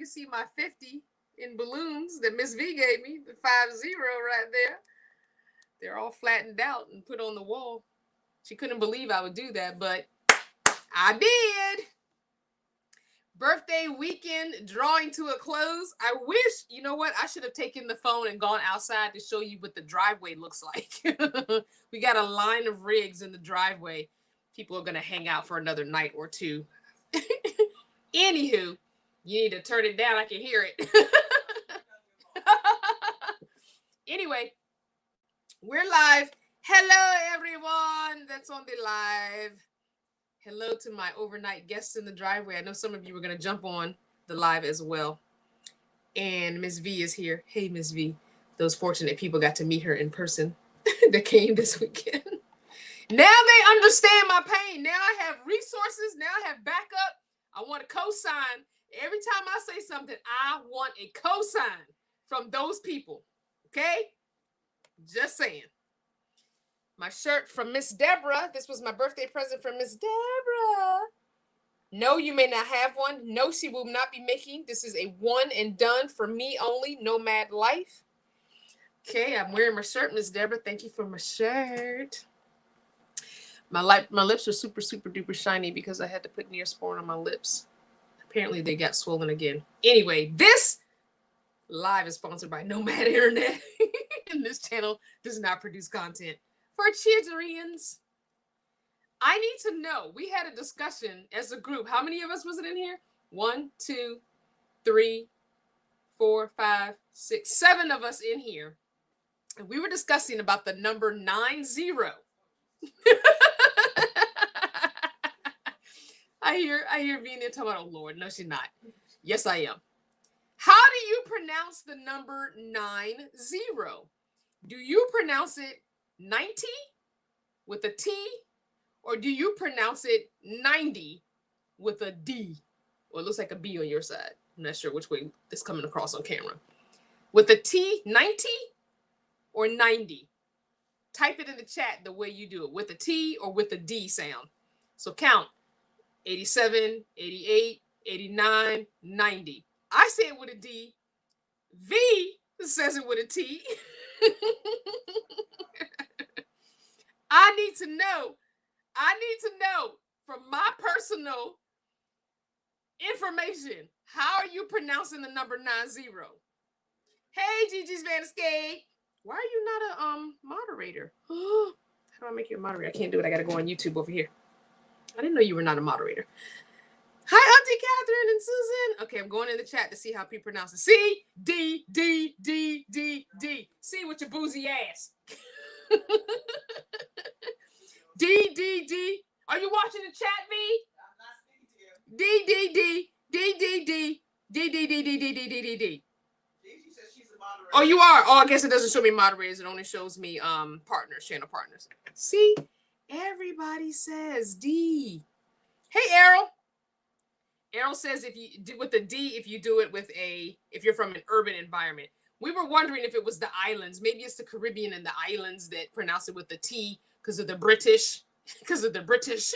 can see my 50 in balloons that Miss V gave me, the 50 right there. They're all flattened out and put on the wall. She couldn't believe I would do that, but I did. Birthday weekend drawing to a close. I wish, you know what? I should have taken the phone and gone outside to show you what the driveway looks like. We got a line of rigs in the driveway. People are going to hang out for another night or two. Anywho, you need to turn it down. I can hear it. Anyway, we're live. Hello, everyone that's on the live. Hello to my overnight guests in the driveway. I know some of you were going to jump on the live as well. And Miss V is here. Hey, Miss V. Those fortunate people got to meet her in person that came this weekend. Now they understand my pain. Now I have resources. Now I have backup. I want a cosign. Every time I say something, I want a cosign from those people. Okay? Just saying. My shirt from Miss Deborah. This was my birthday present from Miss Deborah. No, you may not have one. No, she will not be making. This is a one and done for me only. Nomad life. Okay, I'm wearing my shirt, Miss Deborah. Thank you for my shirt. My lips are super, super duper shiny because I had to put Neosporin on my lips. Apparently, they got swollen again. Anyway, this live is sponsored by Nomad Internet. And this channel does not produce content for childrens. I need to know. We had a discussion as a group. How many of us was it in here? 1, 2, 3, 4, 5, 6, 7 of us in here. And we were discussing about the number 90. I hear Vina talking about, oh Lord, no, she's not. Yes, I am. How do you pronounce the number 90? Do you pronounce it 90 with a T, or do you pronounce it 90 with a D? Or it looks like a B on your side. I'm not sure which way it's coming across on camera. With a T, 90 or 90? Type it in the chat the way you do it, with a T or with a D sound. So count 87, 88, 89, 90. I say it with a D. V says it with a T. I need to know from my personal information, how are you pronouncing the number 90? Hey, Gigi's Vaniscape. Why are you not a moderator? How do I make you a moderator? I can't do it. I got to go on YouTube over here. I didn't know you were not a moderator. Hi, Auntie Catherine and Susan. Okay, I'm going in the chat to see how people pronounce it. C, D, D, D, D, D. C with your boozy ass. D, D, D. Are you watching the chat, V? I'm not speaking to you. D, D, D, D, D, D, D, D, D, D, D, D, D, D, D. She says she's a moderator. Oh, you are? Oh, I guess it doesn't show me moderators. It only shows me partners, channel partners. See? Everybody says D. Hey, Errol. Errol says if you do with the D, if you do it with if you're from an urban environment. We were wondering if it was the islands. Maybe it's the Caribbean and the islands that pronounce it with the T because of the British. Because of the British.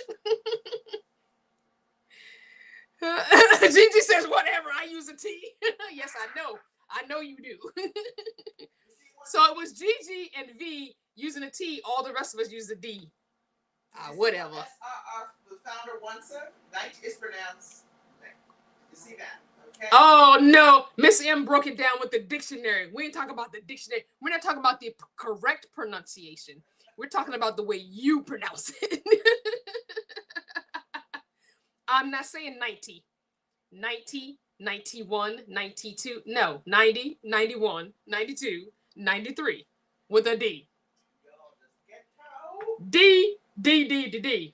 Gigi says, whatever, I use a T. Yes, I know. I know you do. So it was Gigi and V using a T. All the rest of us use a D. Whatever. The founder once said, 90 is pronounced. You see that? Okay. Oh, no. Miss M broke it down with the dictionary. We ain't talking about the dictionary. We're not talking about the correct pronunciation. We're talking about the way you pronounce it. I'm not saying 90. 90, 91, 92. No, 90, 91, 92, 93 with a D. D, D, D, D, D.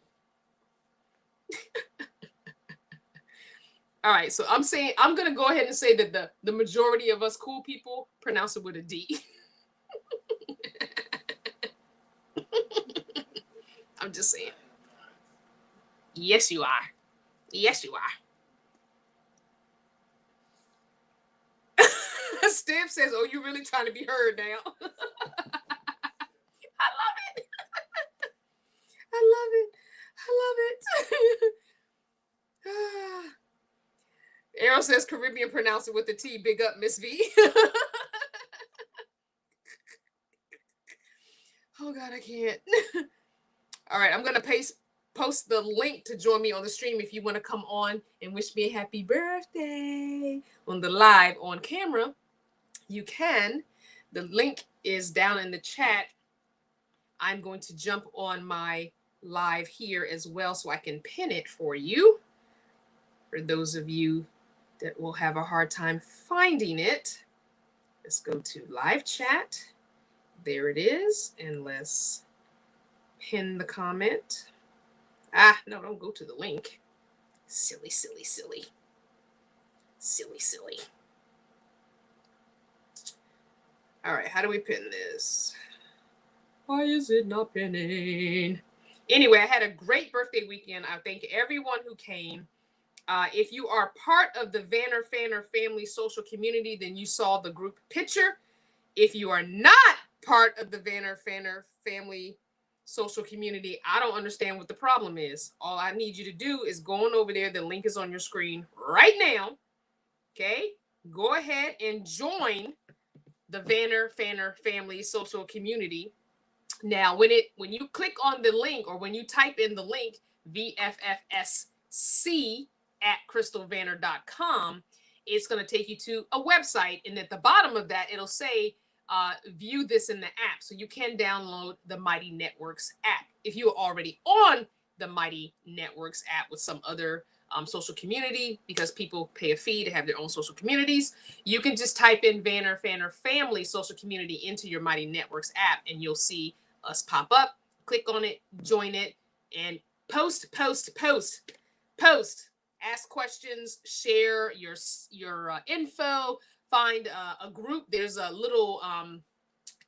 All right, so I'm going to go ahead and say that the majority of us cool people pronounce it with a D. I'm just saying. Yes, you are. Yes, you are. Steph says, oh, you're really trying to be heard now. I love it. I love it. I love it. Errol Cheryl says Caribbean pronounce it with the T. Big up, Miss V. Oh God, I can't. All right, I'm gonna post the link to join me on the stream if you want to come on and wish me a happy birthday on the live on camera. You can. The link is down in the chat. I'm going to jump on my live here as well so I can pin it for you. For those of you that will have a hard time finding it, let's go to live chat. There it is. And let's pin the comment. No, don't go to the link. Silly, silly, silly. Silly, silly. All right, how do we pin this? Why is it not pinning? Anyway, I had a great birthday weekend. I thank everyone who came. If you are part of the Vanner Fanner family social community, then you saw the group picture. If you are not part of the Vanner Fanner family social community, I don't understand what the problem is. All I need you to do is go on over there. The link is on your screen right now. Okay? Go ahead and join the Vanner Fanner family social community. Now, when you click on the link or when you type in the link vffsc@crystalvanner.com, it's going to take you to a website. And at the bottom of that, it'll say view this in the app. So you can download the Mighty Networks app. If you are already on the Mighty Networks app with some other social community, because people pay a fee to have their own social communities, you can just type in Vanner Fanner family social community into your Mighty Networks app and you'll see us pop up. Click on it, join it, and post. Ask questions, share your info, find a group. There's a little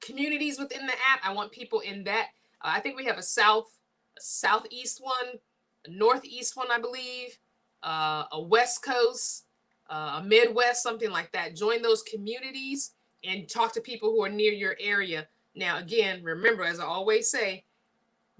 communities within the app. I want people in that. I think we have a southeast one, a northeast one, I believe, a west coast, a midwest, something like that. Join those communities and talk to people who are near your area. Now, again, remember, as I always say,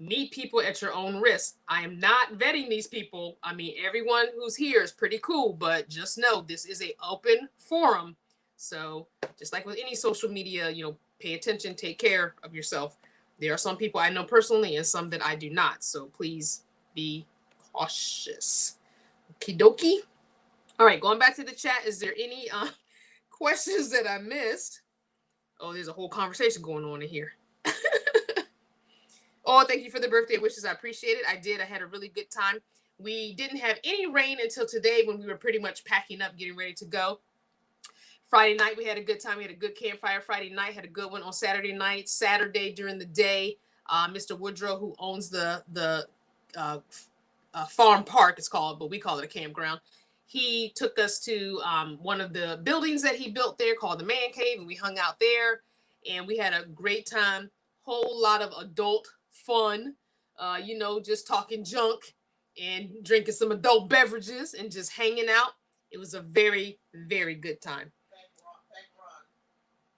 meet people at your own risk. I am not vetting these people. I mean, everyone who's here is pretty cool, but just know this is an open forum. So just like with any social media, pay attention, take care of yourself. There are some people I know personally and some that I do not. So please be cautious. Okie dokie. All right, going back to the chat. Is there any questions that I missed? Oh, there's a whole conversation going on in here. Oh, thank you for the birthday wishes. I appreciate it. I did. I had a really good time. We didn't have any rain until today when we were pretty much packing up, getting ready to go. Friday night, we had a good time. We had a good campfire Friday night, had a good one on Saturday night. Saturday during the day, Mr. Woodrow, who owns the farm park, it's called, but we call it a campground. He took us to one of the buildings that he built there called the Man Cave, and we hung out there, and we had a great time. Whole lot of adult fun, just talking junk and drinking some adult beverages and just hanging out. It was a very, very good time. Thank Ron.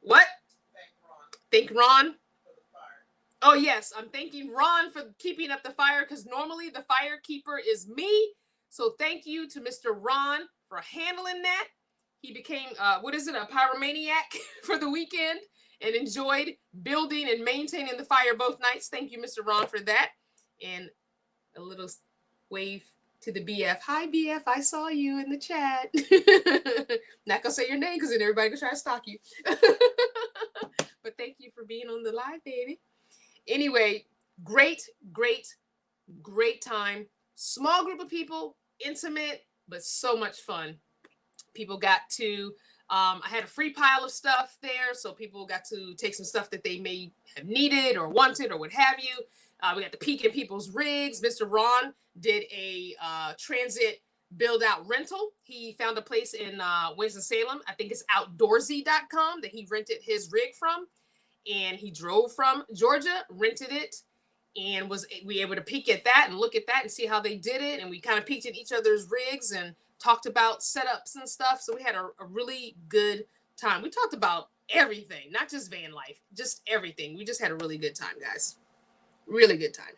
What? Thank Ron. Thank Ron? For the fire. Oh, yes. I'm thanking Ron for keeping up the fire because normally the fire keeper is me. So thank you to Mr. Ron for handling that. He became, a pyromaniac for the weekend and enjoyed building and maintaining the fire both nights. Thank you, Mr. Ron, for that. And a little wave to the BF. Hi, BF. I saw you in the chat. Not going to say your name because then everybody can try to stalk you. But thank you for being on the live, baby. Anyway, great time. Small group of people, intimate, but so much fun. People got to, I had a free pile of stuff there, so people got to take some stuff that they may have needed or wanted or what have you. We got to peek in people's rigs. Mr. Ron did a transit build-out rental. He found a place in Winston-Salem. I think it's outdoorsy.com that he rented his rig from. And he drove from Georgia, rented it, and we able to peek at that and look at that and see how they did it. And we kind of peeked at each other's rigs and talked about setups and stuff. So we had a really good time. We talked about everything, not just van life, just everything. We just had a really good time, guys. Really good time.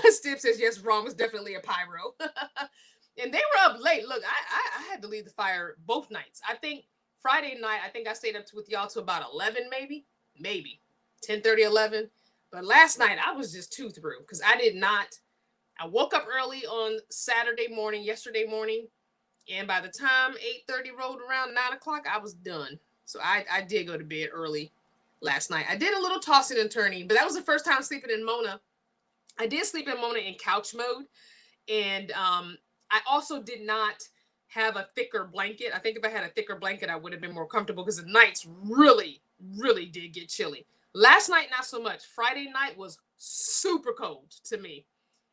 Steve says, yes, Ron was definitely a pyro. And they were up late. Look, I had to leave the fire both nights. I think Friday night, I think I stayed up with y'all to about 11, maybe 10:30, 11. But last night I was just too through because I woke up early on yesterday morning, and by the time 8:30 rolled around, 9 o'clock, I was done. So I did go to bed early last night. I did a little tossing and turning, but that was the first time sleeping in Mona. I did sleep in Mona in couch mode, and I also did not have a thicker blanket. I think if I had a thicker blanket, I would have been more comfortable because the nights really, really did get chilly. Last night, not so much. Friday night was super cold to me.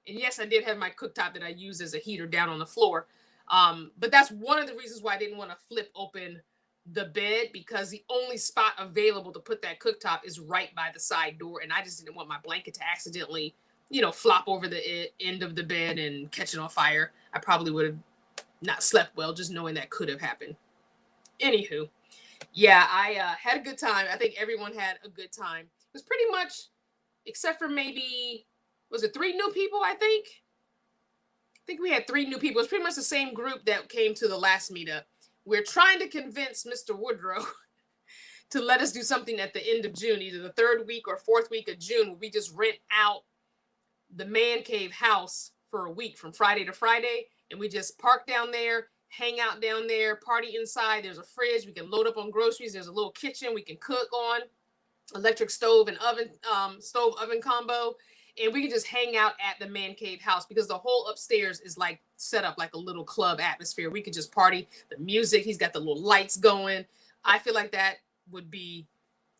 And yes, I did have my cooktop that I use as a heater down on the floor. But that's one of the reasons why I didn't want to flip open the bed, because the only spot available to put that cooktop is right by the side door. And I just didn't want my blanket to accidentally, flop over the end of the bed and catch it on fire. I probably would have not slept well, just knowing that could have happened. Anywho, yeah, I had a good time. I think everyone had a good time. It was pretty much, except for maybe, was it 3 new people, I think we had 3 new people. It's pretty much the same group that came to the last meetup. We're trying to convince Mr. Woodrow to let us do something at the end of June, either the 3rd week or 4th week of June, where we just rent out the man cave house for a week from Friday to Friday. And we just park down there, hang out down there, party inside. There's a fridge. We can load up on groceries. There's a little kitchen we can cook on, electric stove and oven, stove oven combo. And we can just hang out at the man cave house because the whole upstairs is like set up like a little club atmosphere. We could just party. The music, he's got the little lights going. I feel like that would be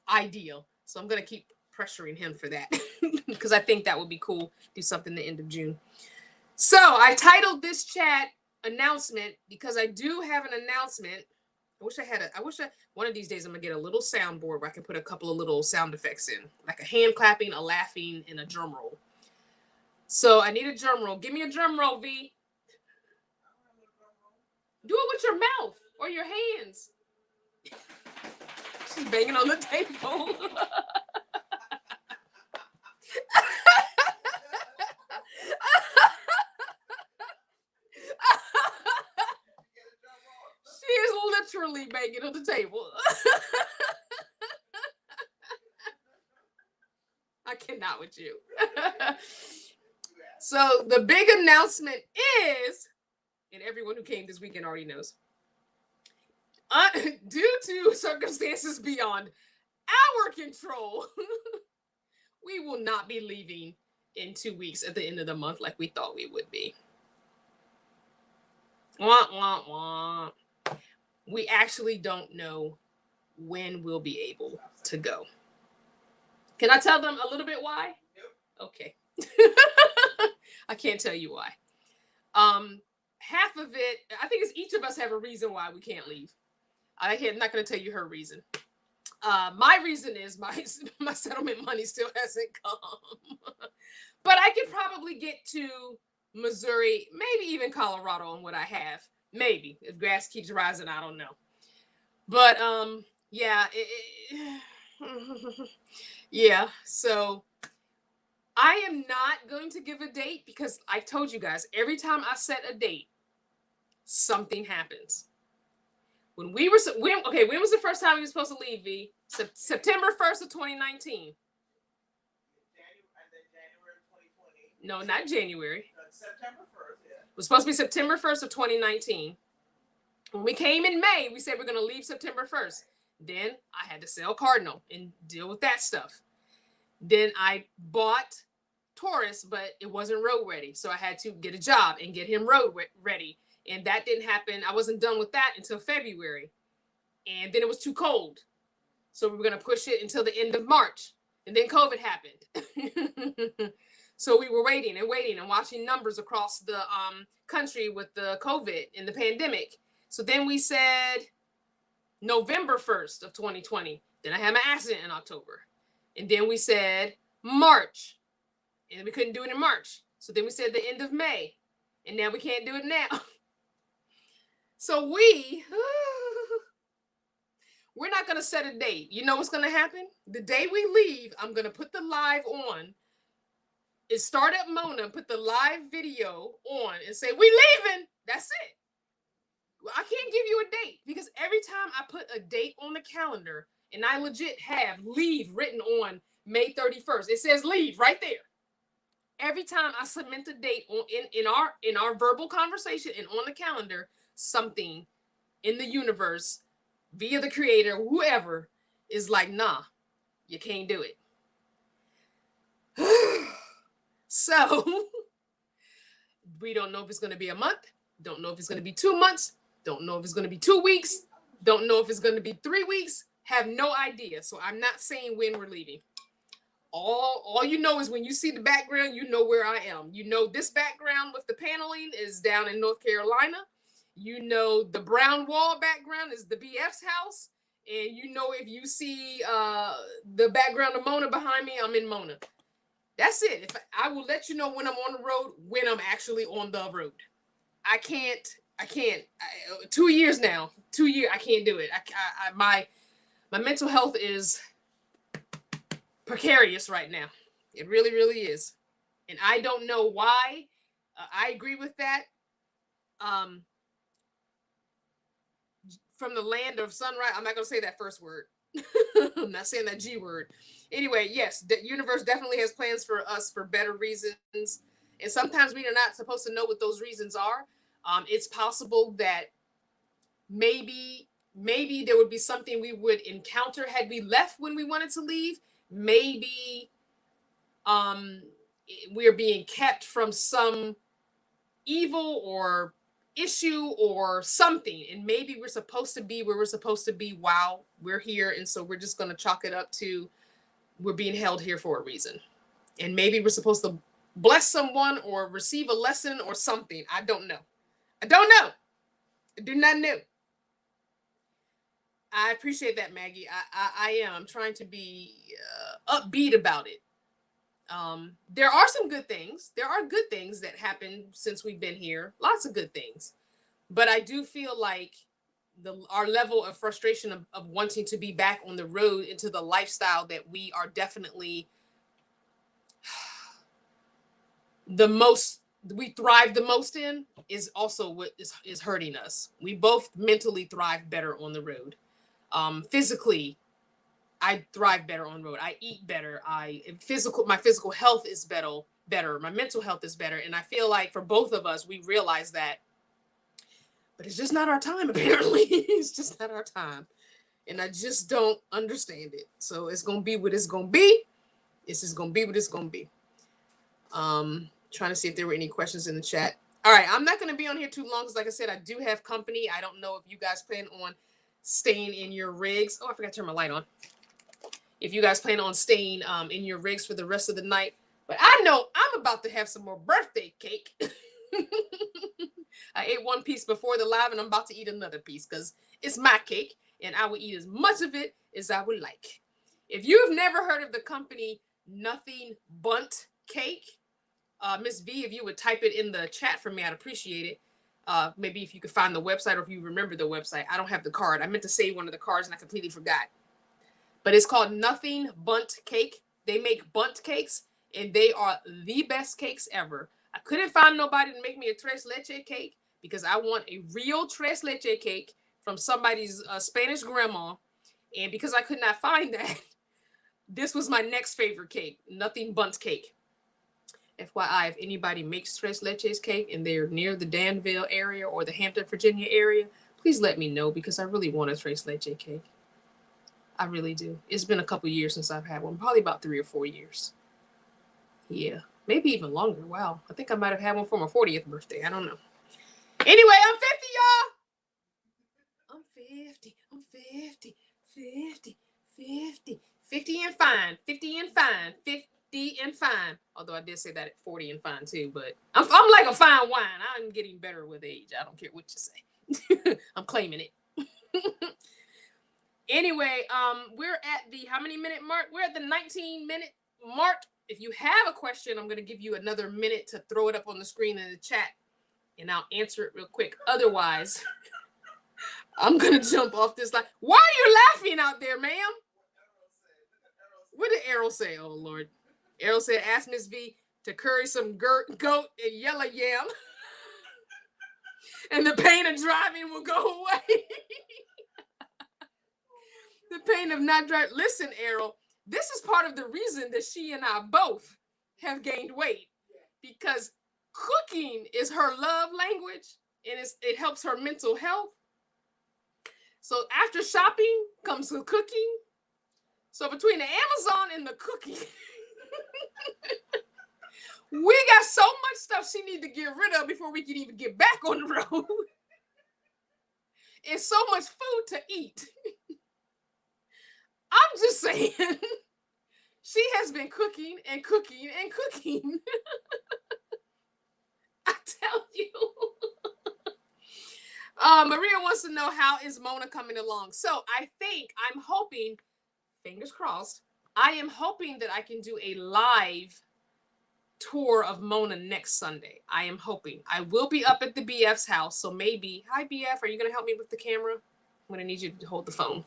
ideal. So I'm going to keep pressuring him for that because I think that would be cool. Do something the end of June. So I titled this chat announcement because I do have an announcement. I wish one of these days I'm gonna get a little soundboard where I can put a couple of little sound effects in, like a hand clapping, a laughing, and a drum roll. So I need a drum roll. Give me a drum roll, V. Do it with your mouth or your hands. She's banging on the table. She is literally banging on the table. I cannot with you. So the big announcement is, and everyone who came this weekend already knows, due to circumstances beyond our control, we will not be leaving in 2 weeks at the end of the month like we thought we would be. Wah, wah, wah. We actually don't know when we'll be able to go. Can I tell them a little bit why? Nope. Okay. I can't tell you why. Half of it, I think it's each of us have a reason why we can't leave. I'm not going to tell you her reason. My reason is my settlement money still hasn't come. But I could probably get to Missouri, maybe even Colorado on what I have. Maybe. If grass keeps rising, I don't know. But yeah. Yeah, so I am not going to give a date because I told you guys, every time I set a date, something happens. When was the first time we were supposed to leave, V? September 1st of 2019. January 2020. No, not January. September 1st, yeah. It was supposed to be September 1st of 2019. When we came in May, we said we're going to leave September 1st. Then I had to sell Cardinal and deal with that stuff. Then I bought Taurus, but it wasn't road ready. So I had to get a job and get him road ready. And that didn't happen. I wasn't done with that until February. And then it was too cold. So we were going to push it until the end of March. And then COVID happened. So we were waiting and watching numbers across the country with the COVID and the pandemic. So then we said November 1st of 2020. Then I had my accident in October. And then we said March. And we couldn't do it in March. So then we said the end of May. And now we can't do it now. So we're not going to set a date. You know what's going to happen? The day we leave, I'm going to put the live on. Start up Mona, put the live video on and say, we leaving. That's it. I can't give you a date because every time I put a date on the calendar and I legit have leave written on May 31st, it says leave right there. Every time I submit the date on in our verbal conversation and on the calendar, something in the universe via the creator, whoever, is like, nah, you can't do it. So we don't know if it's going to be a month, don't know if it's going to be 2 months, don't know if it's going to be 2 weeks, don't know if it's going to be 3 weeks, have no idea. So I'm not saying when we're leaving. All you know is when you see the background, you know where I am. You know this background with the paneling is down in North Carolina. You know the brown wall background is the BF's house. And you know if you see the background of Mona behind me, I'm in Mona. That's it. If I will let you know when I'm on the road, when I'm actually on the road. I can't. 2 years now. 2 years. I can't do it. My mental health is precarious right now. It really, really is. And I don't know why. I agree with that. From the land of sunrise, I'm not going to say that first word. I'm not saying that G word. Anyway, yes, the universe definitely has plans for us for better reasons. And sometimes we are not supposed to know what those reasons are. It's possible that maybe there would be something we would encounter had we left when we wanted to leave. Maybe we're being kept from some evil or issue or something, and maybe we're supposed to be where we're supposed to be while we're here, and so we're just going to chalk it up to we're being held here for a reason. And maybe we're supposed to bless someone or receive a lesson or something. I don't know. I do not know. I appreciate that, Maggie. I am. I'm trying to be upbeat about it. There are some good things. There are good things that happened since we've been here. Lots of good things. But I do feel like our level of frustration of wanting to be back on the road into the lifestyle that we are definitely we thrive the most in is also what is hurting us. We both mentally thrive better on the road. Physically, I thrive better on the road. I eat better. My physical health is better. My mental health is better. And I feel like for both of us, we realize that. But it's just not our time, apparently. It's just not our time. And I just don't understand it. So it's going to be what it's going to be. It's just going to be what it's going to be. Trying to see if there were any questions in the chat. All right, I'm not going to be on here too long because, like I said, I do have company. I don't know if you guys plan on staying in your rigs. Oh, I forgot to turn my light on. If you guys plan on staying in your rigs for the rest of the night. But I know I'm about to have some more birthday cake. I ate one piece before the live and I'm about to eat another piece because it's my cake and I will eat as much of it as I would like. If you've never heard of the company Nothing Bundt Cake, Miss V, if you would type it in the chat for me, I'd appreciate it. Maybe if you could find the website or if you remember the website. I don't have the card. I meant to save one of the cards and I completely forgot. But it's called Nothing Bundt Cake. They make bundt cakes and they are the best cakes ever. I couldn't find nobody to make me a tres leche cake because I want a real tres leche cake from somebody's Spanish grandma. And because I could not find that, this was my next favorite cake, Nothing Bundt Cake. FYI, if anybody makes tres leches cake and they're near the Danville area or the Hampton, Virginia area, please let me know because I really want a tres leche cake. I really do. It's been a couple years since I've had one, probably about 3 or 4 years. Yeah, maybe even longer. Wow, I think I might have had one for my 40th birthday. I don't know. Anyway, I'm 50, y'all. I'm 50. I'm 50. 50. 50. 50 and fine. 50 and fine. 50 and fine. Although I did say that at 40 and fine too, but I'm like a fine wine. I'm getting better with age. I don't care what you say. I'm claiming it. Anyway, we're at the how many minute mark? We're at the 19-minute mark. If you have a question, I'm going to give you another minute to throw it up on the screen in the chat, and I'll answer it real quick. Otherwise, I'm going to jump off this line. Why are you laughing out there, ma'am? What did Errol say? Oh, Lord. Errol said, ask Miss V to curry some goat and yellow yam. And the pain of driving will go away. The pain of not driving. Listen, Errol, this is part of the reason that she and I both have gained weight, because cooking is her love language, and it helps her mental health. So after shopping comes the cooking. So between the Amazon and the cooking, we got so much stuff she need to get rid of before we can even get back on the road. And so much food to eat. I'm just saying, she has been cooking and cooking and cooking. I tell you. Maria wants to know, how is Mona coming along? So I'm hoping, fingers crossed, I am hoping that I can do a live tour of Mona next Sunday. I am hoping. I will be up at the BF's house, so maybe. Hi, BF. Are you going to help me with the camera? I'm going to need you to hold the phone.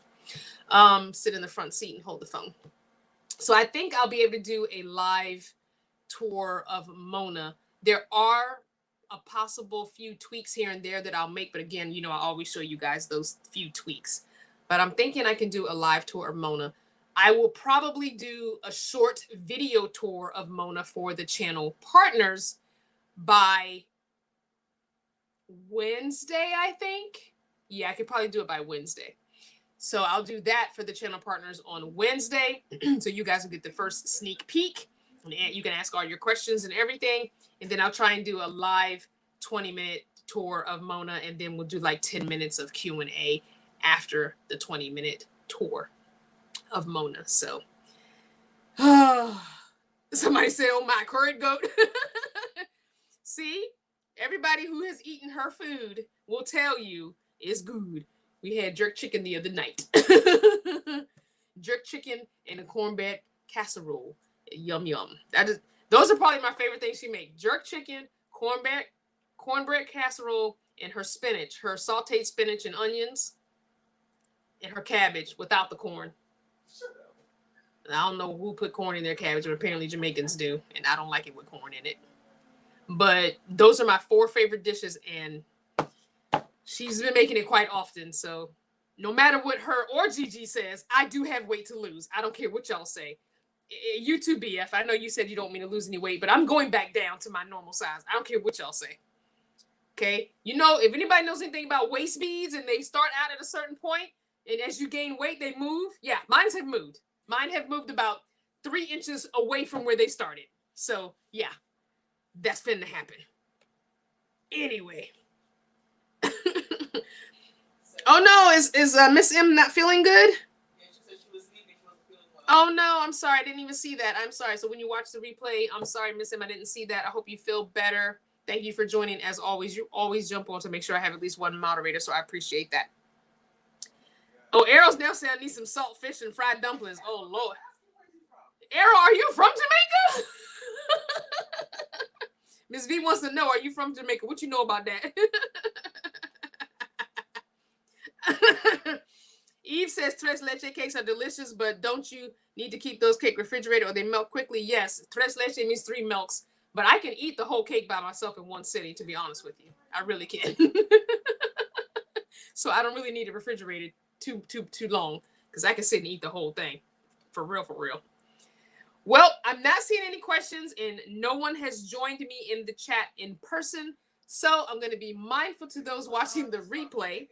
Sit in the front seat and hold the phone. So I think I'll be able to do a live tour of Mona. There are a possible few tweaks here and there that I'll make, but again, I always show you guys those few tweaks. But I'm thinking I can do a live tour of Mona. I will probably do a short video tour of Mona for the channel partners by Wednesday, I think. Yeah, I could probably do it by Wednesday. So I'll do that for the channel partners on Wednesday. So you guys will get the first sneak peek. And you can ask all your questions and everything. And then I'll try and do a live 20-minute tour of Mona. And then we'll do like 10 minutes of Q&A after the 20-minute tour of Mona. So somebody said, oh my, current goat. See, everybody who has eaten her food will tell you it's good. We had jerk chicken the other night. Jerk chicken and a cornbread casserole. Yum, yum. Those are probably my favorite things she makes. Jerk chicken, cornbread casserole, and her spinach, her sauteed spinach and onions, and her cabbage without the corn. I don't know who put corn in their cabbage, but apparently Jamaicans do, and I don't like it with corn in it. But those are my 4 favorite dishes, and she's been making it quite often. So no matter what her or Gigi says, I do have weight to lose. I don't care what y'all say. You too, BF. I know you said you don't mean to lose any weight, but I'm going back down to my normal size. I don't care what y'all say. Okay? If anybody knows anything about waist beads and they start out at a certain point, and as you gain weight, they move. Yeah, mine have moved. Mine have moved about 3 inches away from where they started. So, yeah, that's finna happen. Anyway. Oh, no, is Miss M not feeling good? Yeah, she said she was sleeping. She wasn't feeling well. Oh, no, I'm sorry. I didn't even see that. I'm sorry. So when you watch the replay, I'm sorry, Miss M, I didn't see that. I hope you feel better. Thank you for joining. As always, you always jump on to make sure I have at least one moderator, so I appreciate that. Oh, Errol's now saying I need some salt fish and fried dumplings. Oh, Lord. Errol, are you from Jamaica? Miss V wants to know, are you from Jamaica? What you know about that? Eve says tres leche cakes are delicious, but don't you need to keep those cakes refrigerated or they melt quickly? Yes, tres leche means 3 milks, but I can eat the whole cake by myself in one sitting, to be honest with you. I really can. So I don't really need it refrigerated too long, because I can sit and eat the whole thing. For real, for real. Well, I'm not seeing any questions, and no one has joined me in the chat in person, so I'm going to be mindful to those watching the replay.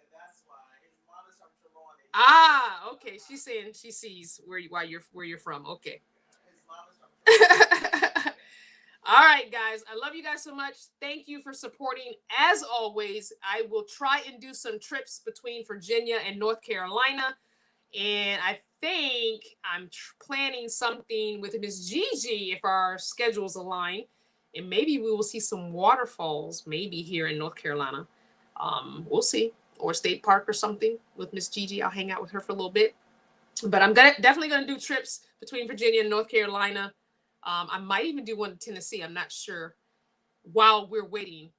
Ah, okay. She's saying she sees where you're from. Okay. All right, guys. I love you guys so much. Thank you for supporting. As always, I will try and do some trips between Virginia and North Carolina. And I think I'm planning something with Miss Gigi if our schedules align. And maybe we will see some waterfalls, maybe here in North Carolina. We'll see. Or State Park or something with Miss Gigi. I'll hang out with her for a little bit. But I'm definitely going to do trips between Virginia and North Carolina. I might even do one in Tennessee. I'm not sure, while we're waiting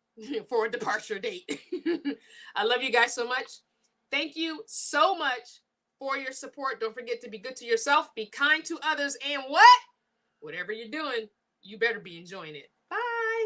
for a departure date. I love you guys so much. Thank you so much for your support. Don't forget to be good to yourself, be kind to others, and whatever you're doing, you better be enjoying it.